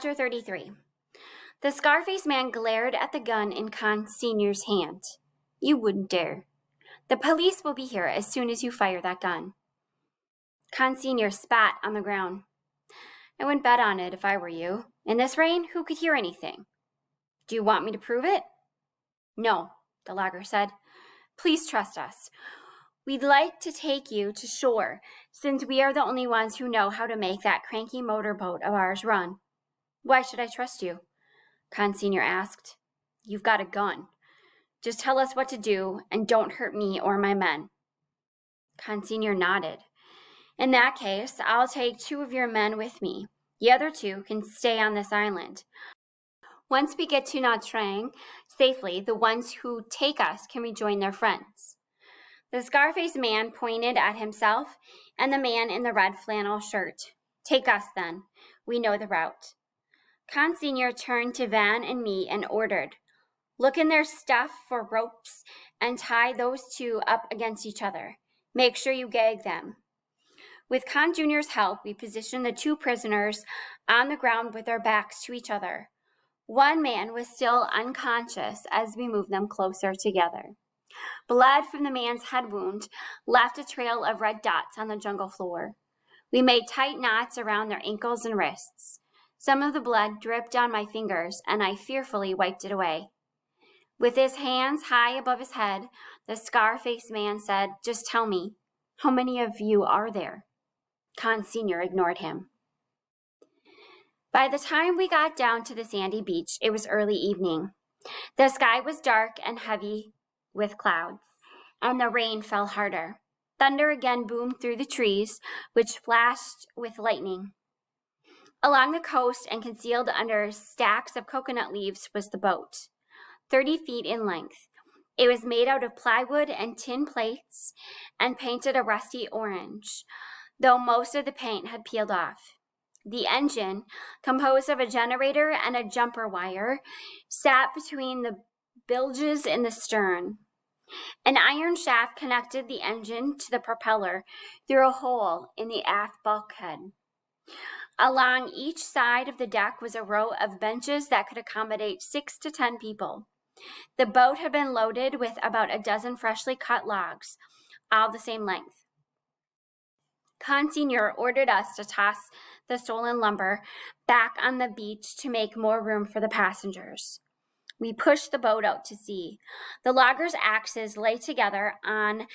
Chapter 33. The Scarface man glared at the gun in Con Sr.'s hand. You wouldn't dare. The police will be here as soon as you fire that gun. Con Sr. spat on the ground. I wouldn't bet on it if I were you. In this rain, who could hear anything? Do you want me to prove it? No, the logger said. Please trust us. We'd like to take you to shore, since we are the only ones who know how to make that cranky motorboat of ours run. Why should I trust you? Con Sr. asked. You've got a gun. Just tell us what to do and don't hurt me or my men. Con Sr. nodded. In that case, I'll take 2 of your men with me. The other 2 can stay on this island. Once we get to Unwanted-Ch safely, the ones who take us can rejoin their friends. The Scarface man pointed at himself and the man in the red flannel shirt. Take us then. We know the route. Con Sr. turned to Van and me and ordered, look in their stuff for ropes and tie those 2 up against each other. Make sure you gag them. With Con Jr.'s help, we positioned the 2 prisoners on the ground with their backs to each other. One man was still unconscious as we moved them closer together. Blood from the man's head wound left a trail of red dots on the jungle floor. We made tight knots around their ankles and wrists. Some of the blood dripped on my fingers, and I fearfully wiped it away. With his hands high above his head, the Scarface man said, just tell me, how many of you are there? Con Sr. ignored him. By the time we got down to the sandy beach, it was early evening. The sky was dark and heavy with clouds, and the rain fell harder. Thunder again boomed through the trees, which flashed with lightning. Along the coast and concealed under stacks of coconut leaves was the boat, 30 feet in length. It was made out of plywood and tin plates and painted a rusty orange, though most of the paint had peeled off. The engine, composed of a generator and a jumper wire, sat between the bilges in the stern. An iron shaft connected the engine to the propeller through a hole in the aft bulkhead. Along each side of the deck was a row of benches that could accommodate 6 to 10 people. The boat had been loaded with about a dozen freshly cut logs, all the same length. Con Sr. ordered us to toss the stolen lumber back on the beach to make more room for the passengers. We pushed the boat out to sea. The loggers' axes lay together on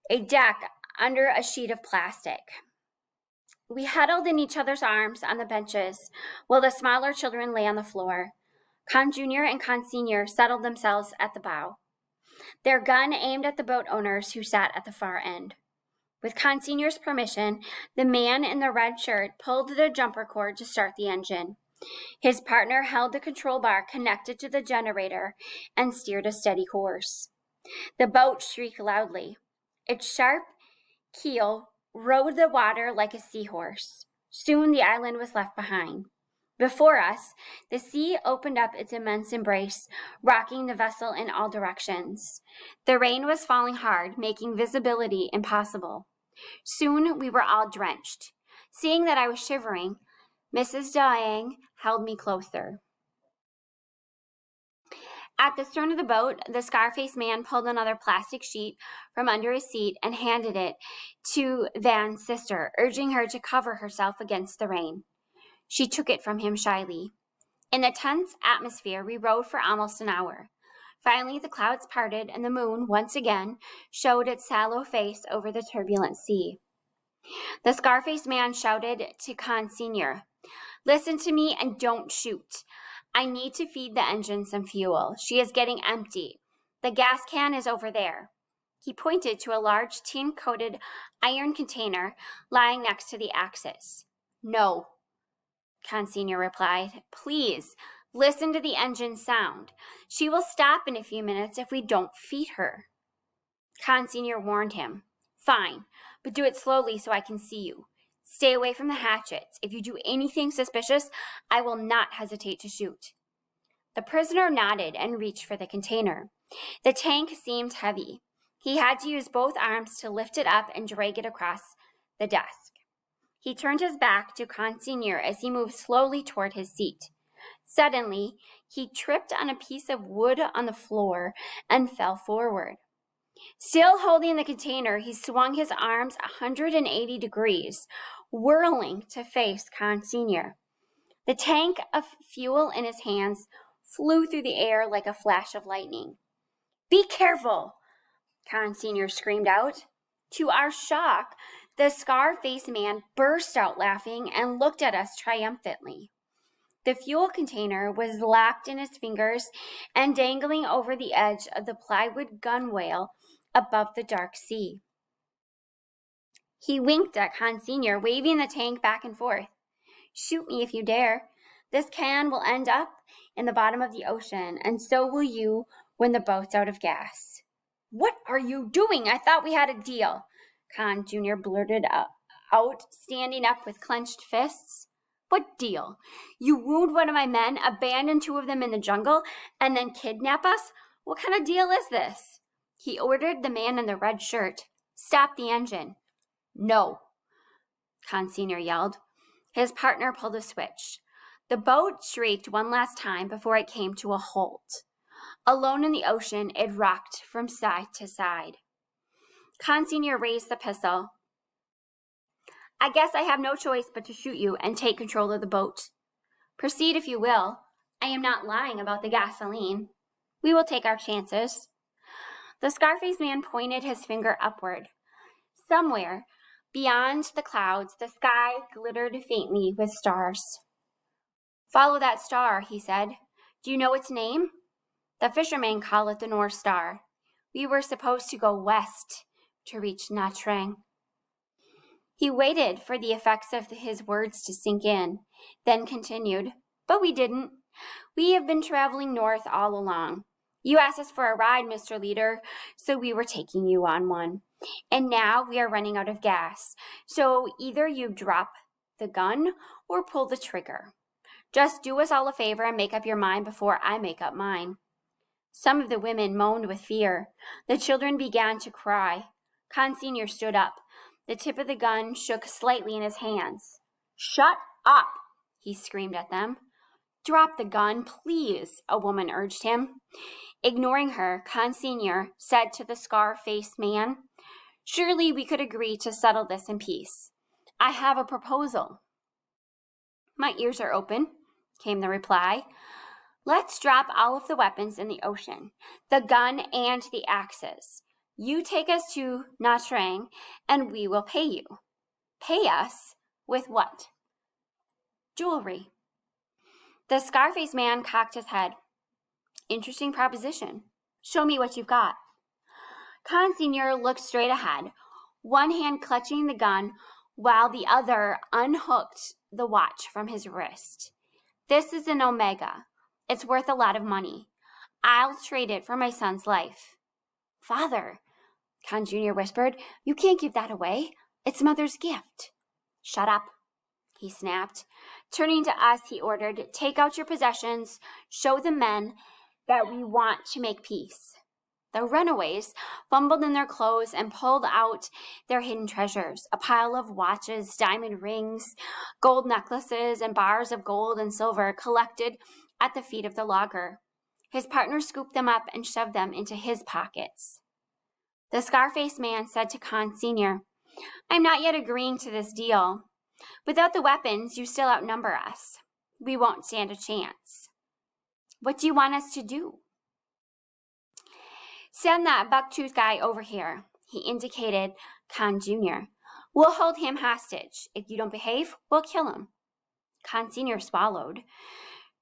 a deck under a sheet of plastic. We huddled in each other's arms on the benches, while the smaller children lay on the floor. Con Jr. and Con Sr. settled themselves at the bow, their gun aimed at the boat owners who sat at the far end. With Con Sr.'s permission, the man in the red shirt pulled the jumper cord to start the engine. His partner held the control bar connected to the generator and steered a steady course. The boat shrieked loudly. Its sharp keel rode the water like a seahorse. Soon the island was left behind. Before us, the sea opened up its immense embrace, rocking the vessel in all directions. The rain was falling hard, making visibility impossible. Soon we were all drenched. Seeing that I was shivering, Mrs. Diang held me closer. At the stern of the boat, the Scarface man pulled another plastic sheet from under his seat and handed it to Van's sister, urging her to cover herself against the rain. She took it from him shyly. In the tense atmosphere, we rode for almost an hour. Finally, the clouds parted and the moon, once again, showed its sallow face over the turbulent sea. The Scarface man shouted to Con Sr., listen to me and don't shoot. I need to feed the engine some fuel. She is getting empty. The gas can is over there. He pointed to a large tin-coated iron container lying next to the axis. No, Con Sr. replied. Please, listen to the engine sound. She will stop in a few minutes if we don't feed her. Con Sr. warned him. Fine, but do it slowly so I can see you. Stay away from the hatchets. If you do anything suspicious, I will not hesitate to shoot. The prisoner nodded and reached for the container. The tank seemed heavy. He had to use both arms to lift it up and drag it across the desk. He turned his back to Consignor as he moved slowly toward his seat. Suddenly, he tripped on a piece of wood on the floor and fell forward. Still holding the container, he swung his arms 180 degrees, whirling to face Consignor. The tank of fuel in his hands flew through the air like a flash of lightning. "Be careful!" Consignor screamed out. To our shock, the scar-faced man burst out laughing and looked at us triumphantly. The fuel container was locked in his fingers and dangling over the edge of the plywood gunwale above the dark sea. He winked at Consignor, waving the tank back and forth. "Shoot me if you dare. This can will end up in the bottom of the ocean, and so will you when the boat's out of gas." "What are you doing? I thought we had a deal," Con Jr. blurted out, standing up with clenched fists. "What deal? You wound one of my men, abandon two of them in the jungle, and then kidnap us? What kind of deal is this?" He ordered the man in the red shirt. "Stop the engine." "No," Consignor yelled. His partner pulled a switch. The boat shrieked one last time before it came to a halt. Alone in the ocean, it rocked from side to side. Consignor raised the pistol. "I guess I have no choice but to shoot you and take control of the boat. Proceed if you will. I am not lying about the gasoline. We will take our chances." The scar-faced man pointed his finger upward. Somewhere, beyond the clouds, the sky glittered faintly with stars. "Follow that star," he said. "Do you know its name?" "The fishermen call it the North Star. We were supposed to go west to reach Nha-Trang." He waited for the effects of his words to sink in, then continued, "But we didn't. We have been traveling north all along. You asked us for a ride, Mr. Leader, so we were taking you on one. And now we are running out of gas, so either you drop the gun or pull the trigger. Just do us all a favor and make up your mind before I make up mine." Some of the women moaned with fear. The children began to cry. Consignor stood up. The tip of the gun shook slightly in his hands. "Shut up!" he screamed at them. "Drop the gun, please," a woman urged him. Ignoring her, Consignor said to the scar-faced man, "Surely we could agree to settle this in peace. I have a proposal." "My ears are open," came the reply. "Let's drop all of the weapons in the ocean, the gun and the axes. You take us to Nha-Trang, and we will pay you." "Pay us? With what?" "Jewelry." The scar-faced man cocked his head. "Interesting proposition. Show me what you've got." Consignor looked straight ahead, one hand clutching the gun while the other unhooked the watch from his wrist. "This is an Omega. It's worth a lot of money. I'll trade it for my son's life." "Father," Con Jr. whispered, "you can't give that away. It's Mother's gift." "Shut up," he snapped. Turning to us, he ordered, "Take out your possessions. Show the men that we want to make peace." The runaways fumbled in their clothes and pulled out their hidden treasures, a pile of watches, diamond rings, gold necklaces, and bars of gold and silver collected at the feet of the logger. His partner scooped them up and shoved them into his pockets. The scar-faced man said to Consignor, "I'm not yet agreeing to this deal. Without the weapons, you still outnumber us. We won't stand a chance. What do you want us to do?" "Send that buck-tooth guy over here." He indicated Con Jr. "We'll hold him hostage. If you don't behave, we'll kill him." Consignor swallowed.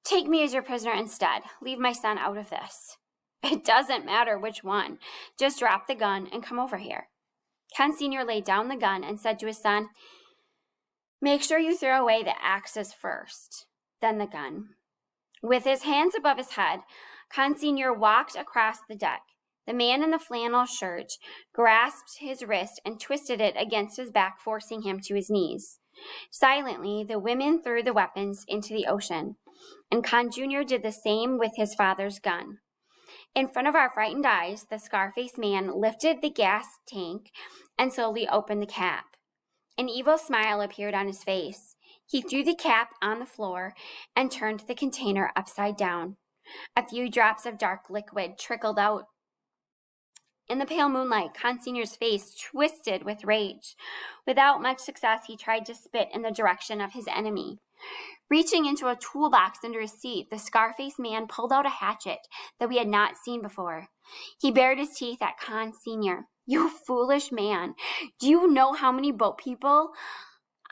"Take me as your prisoner instead. Leave my son out of this." "It doesn't matter which one. Just drop the gun and come over here." Consignor laid down the gun and said to his son, "Make sure you throw away the axes first, then the gun." With his hands above his head, Consignor walked across the deck. The man in the flannel shirt grasped his wrist and twisted it against his back, forcing him to his knees. Silently, the women threw the weapons into the ocean, and Con Jr. did the same with his father's gun. In front of our frightened eyes, the scar-faced man lifted the gas tank and slowly opened the cap. An evil smile appeared on his face. He threw the cap on the floor and turned the container upside down. A few drops of dark liquid trickled out. In the pale moonlight, Consignor's face twisted with rage. Without much success, he tried to spit in the direction of his enemy. Reaching into a toolbox under his seat, the Scarface man pulled out a hatchet that we had not seen before. He bared his teeth at Consignor. "You foolish man. Do you know how many boat people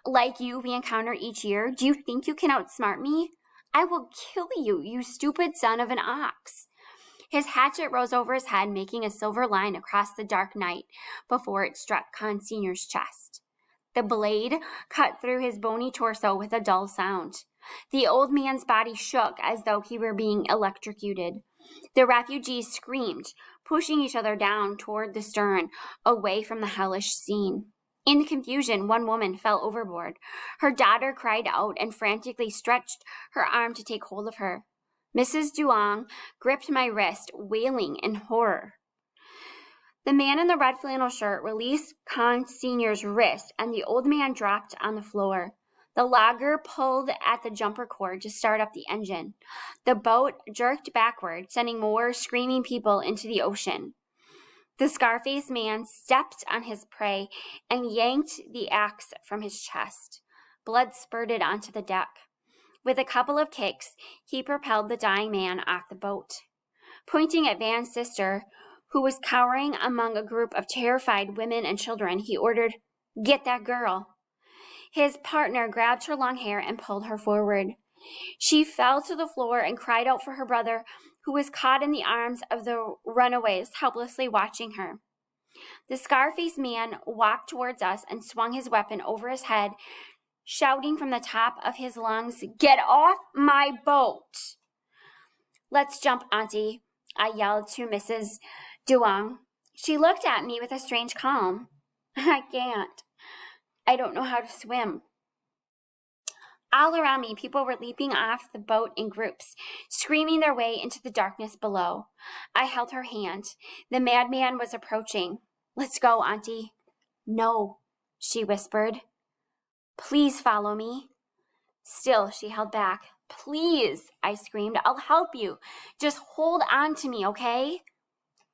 like you we encounter each year? Do you think you can outsmart me? I will kill you, you stupid son of an ox." His hatchet rose over his head, making a silver line across the dark night before it struck Consignor's chest. The blade cut through his bony torso with a dull sound. The old man's body shook as though he were being electrocuted. The refugees screamed, pushing each other down toward the stern, away from the hellish scene. In the confusion, one woman fell overboard. Her daughter cried out and frantically stretched her arm to take hold of her. Mrs. Duong gripped my wrist, wailing in horror. The man in the red flannel shirt released Consignor's wrist, and the old man dropped on the floor. The logger pulled at the jumper cord to start up the engine. The boat jerked backward, sending more screaming people into the ocean. The Scarface man stepped on his prey and yanked the axe from his chest. Blood spurted onto the deck. With a couple of kicks, he propelled the dying man off the boat. Pointing at Van's sister, who was cowering among a group of terrified women and children, he ordered, "Get that girl." His partner grabbed her long hair and pulled her forward. She fell to the floor and cried out for her brother, who was caught in the arms of the runaways, helplessly watching her. The Scarface man walked towards us and swung his weapon over his head, shouting from the top of his lungs, "Get off my boat!" "Let's jump, Auntie," I yelled to Mrs. Duong. She looked at me with a strange calm. "I can't. I don't know how to swim." All around me, people were leaping off the boat in groups, screaming their way into the darkness below. I held her hand. The madman was approaching. "Let's go, Auntie." "No," she whispered. "Please follow me." Still, she held back. "Please," I screamed. "I'll help you. Just hold on to me, okay?"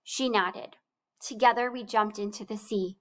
She nodded. Together, we jumped into the sea.